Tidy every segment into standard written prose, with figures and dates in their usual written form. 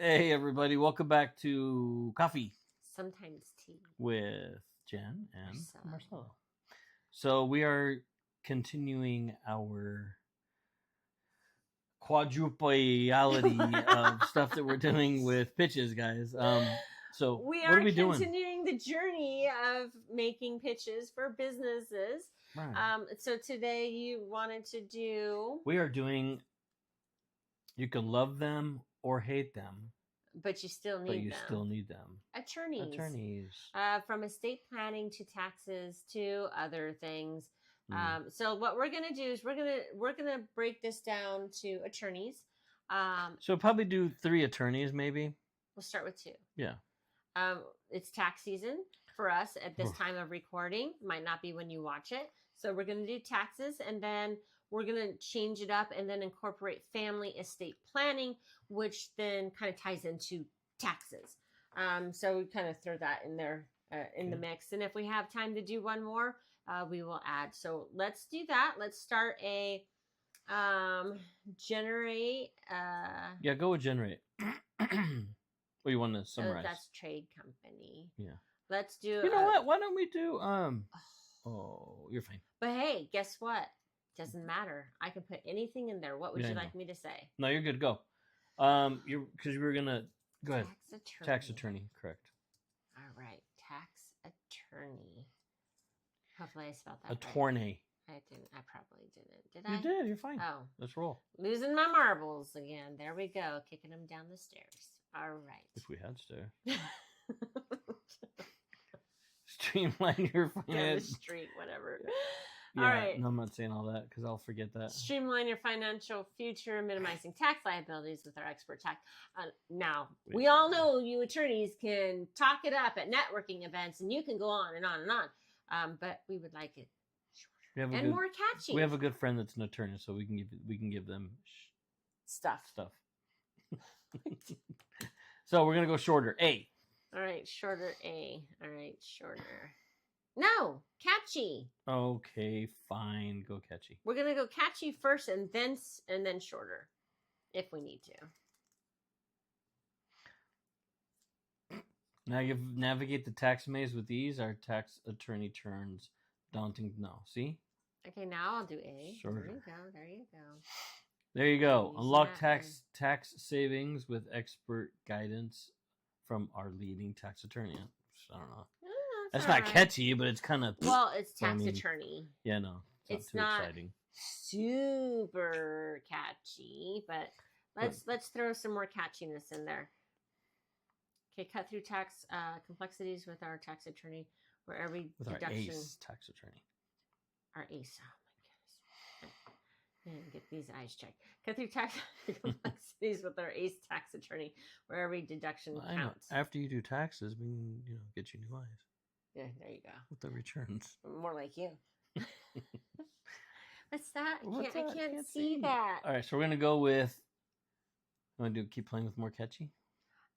Hey everybody, welcome back to Coffee Sometimes Tea with Jen and Marcelo. Marcelo. So we are continuing our quadrupliality of stuff that we're doing with pitches, guys. So we what are we doing? continuing the journey of making pitches for businesses. Right. So today you wanted to do, We are doing. You can love them or hate them, but you still need but you them. still need them. Attorneys. From estate planning to taxes to other things. So what we're gonna do is we're gonna break this down to attorneys. So we'll probably do 3 attorneys, maybe. We'll start with 2. Yeah. It's tax season for us at this time of recording. Might not be when you watch it. So we're going to do taxes, and then we're going to change it up and then incorporate family estate planning, which then kind of ties into taxes. So we kind of throw that in there in the mix. And if we have time to do one more, we will add. So let's do that. Let's start a generate. Yeah, go with generate. What do you want to summarize? That's trade company. Yeah. Let's do. You know what? Why don't we do? Oh, you're fine. But hey, guess what? Doesn't matter. I can put anything in there. What would you like me to say? No, you're good. Go. Because we were gonna go ahead. Tax attorney. Correct. All right, tax attorney. Hopefully, I spelled that Attorney. Right. I didn't. I probably didn't. Did I? You did. You're fine. Oh, let's roll. Losing my marbles again. There we go. Kicking them down the stairs. All right. If we had stairs. Streamline your finance. Down the street, whatever. Yeah, all right. No, I'm not saying all that because I'll forget that. Streamline your financial future, minimizing tax liabilities with our expert tax. Now, we all know you attorneys can talk it up at networking events, and you can go on and on and on. But we would like it shorter and more catchy. We have a good friend that's an attorney, so we can give them stuff. So we're gonna go shorter. A. All right, shorter A. All right, shorter. No, catchy. Okay, fine. Go catchy. We're gonna go catchy first, and then shorter, if we need to. Now you navigate the tax maze with ease. Our tax attorney turns daunting. No, see. Okay, now I'll do A. Shorter. There you go. There you go. Unlock tax savings with expert guidance from our leading tax attorney. I don't know. That's not catchy, but it's kind of. Well, it's tax attorney. Yeah, no, it's not too exciting. Super catchy, but let's throw some more catchiness in there. Okay, cut through tax complexities with our tax attorney, where every deduction. Our ace tax attorney. Our ace. Oh my goodness. And get these eyes checked. Cut through tax complexities with our ace tax attorney, where every deduction counts. After you do taxes, we can get you new eyes. Yeah, there you go. With the returns. More like you. What's that? I can't see that. All right, so we're gonna go with. Want to keep playing with more catchy?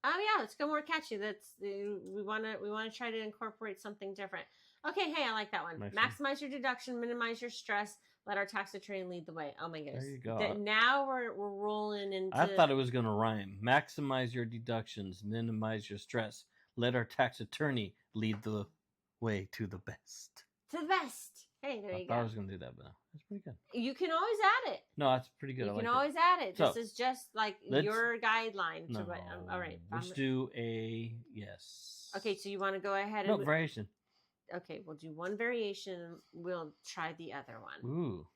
Oh yeah, let's go more catchy. We want to try to incorporate something different. Okay, hey, I like that one. Maximize your deduction, minimize your stress. Let our tax attorney lead the way. Oh my goodness. There you go. Now we're rolling into. I thought it was going to rhyme. Maximize your deductions, minimize your stress. Let our tax attorney lead the way to the best. To the best. Hey, there you go. I was going to do that, but no, that's pretty good. You can always add it. No, that's pretty good. You can always add it. This is just like your guideline. To what, all right. Let's do a yes. Okay, so you want to go ahead and... No, variation. Okay, we'll do one variation. We'll try the other one. Ooh.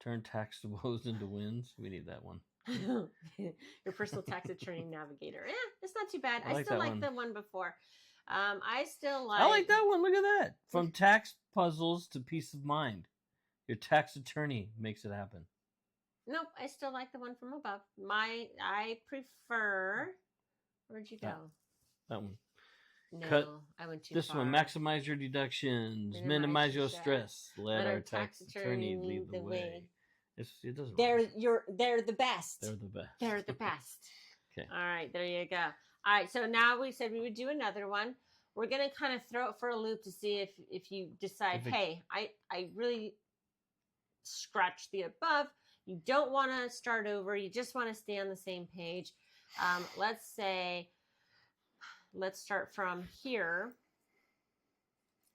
Turn tax woes into wins. We need that one. Your personal tax attorney navigator. It's not too bad. I still like the one before. I like that one. Look at that. From tax puzzles to peace of mind. Your tax attorney makes it happen. Nope, I still like the one from above. I prefer... Where'd you go? That one. No, I went too far. This one, maximize your deductions, minimize your stress. Let our tax attorney lead the way. It doesn't. They're the best. They're the best. They're the best. Okay. All right, there you go. All right, so now we said we would do another one. We're gonna kind of throw it for a loop to see if you decide, hey, I really scratched the above. you don't want to start over. You just want to stay on the same page. Let's start from here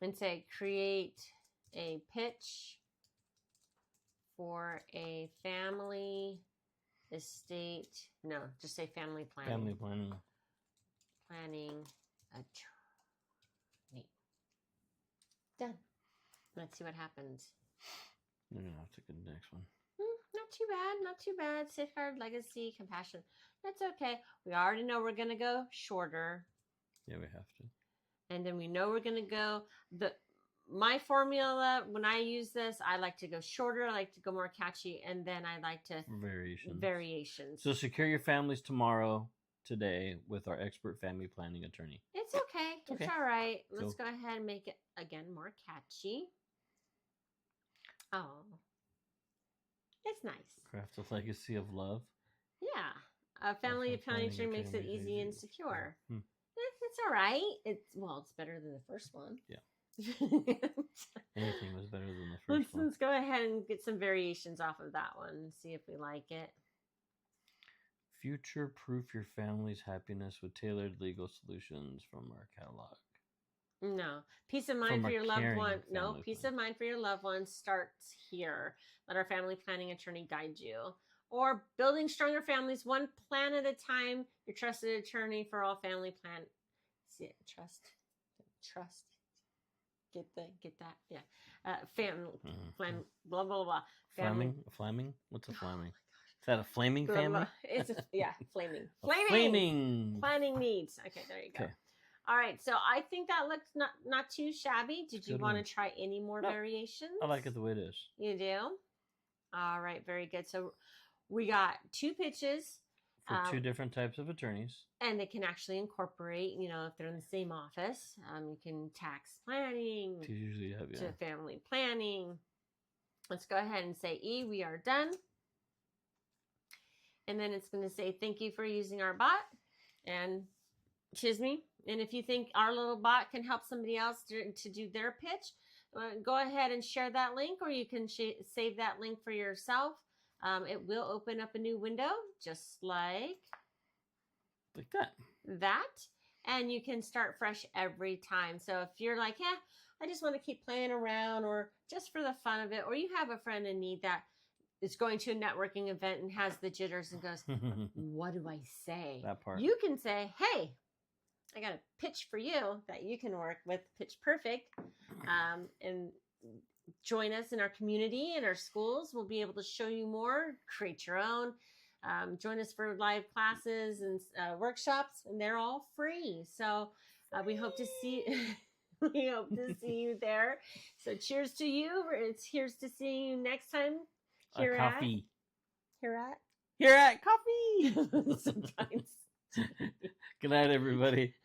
and say create a pitch for a family estate. No, just say family planning. Family planning. Planning attorney. Done. Let's see what happens. You're gonna have to get the next one. Not too bad. Not too bad. Safeguard, legacy, compassion. That's okay. We already know we're gonna go shorter. Yeah, we have to. And then we know we're gonna go my formula, when I use this, I like to go shorter, I like to go more catchy, and then I like to variations. So secure your families today with our expert family planning attorney. It's okay. It's all right. Let's go ahead and make it again more catchy. Oh, it's nice. Craft a legacy of love. Yeah, a family planning attorney makes it easy and secure. It's all right. It's better than the first one. Yeah. Anything was better than the first one. Let's go ahead and get some variations off of that one and see if we like it. Future-proof your family's happiness with tailored legal solutions from our catalog. No. Peace of mind for your loved one. No, peace of mind for your loved one starts here. Let our family planning attorney guide you. Or building stronger families one plan at a time. Your trusted attorney for all family plan. See it? Trust. Get that? Yeah. Flaming. Blah blah blah. Flaming? What's a flaming? Is that a flaming family? It's flaming. Flaming. Planning needs. Okay, there you go. Okay. All right, so I think that looks not too shabby. Did you want to try any more variations? I like it the way it is. You do? All right, very good. So we got 2 pitches. For 2 different types of attorneys. And they can actually incorporate, if they're in the same office, you can tax planning to family planning. Let's go ahead and say, we are done. And then it's going to say, thank you for using our bot. And Chisme. And if you think our little bot can help somebody else to do their pitch, go ahead and share that link, or you can save that link for yourself. It will open up a new window, just like that. And you can start fresh every time. So if you're like, I just want to keep playing around, or just for the fun of it, or you have a friend in need that is going to a networking event and has the jitters and goes, what do I say? That part. You can say, hey, I got a pitch for you that you can work with Pitch Perfect. And join us in our community and our schools. We'll be able to show you more, create your own. Join us for live classes and workshops, and they're all free. So we hope to see you there. So cheers to you. It's here's to see you next time. Here at coffee. Here at coffee. Sometimes. Good night, everybody.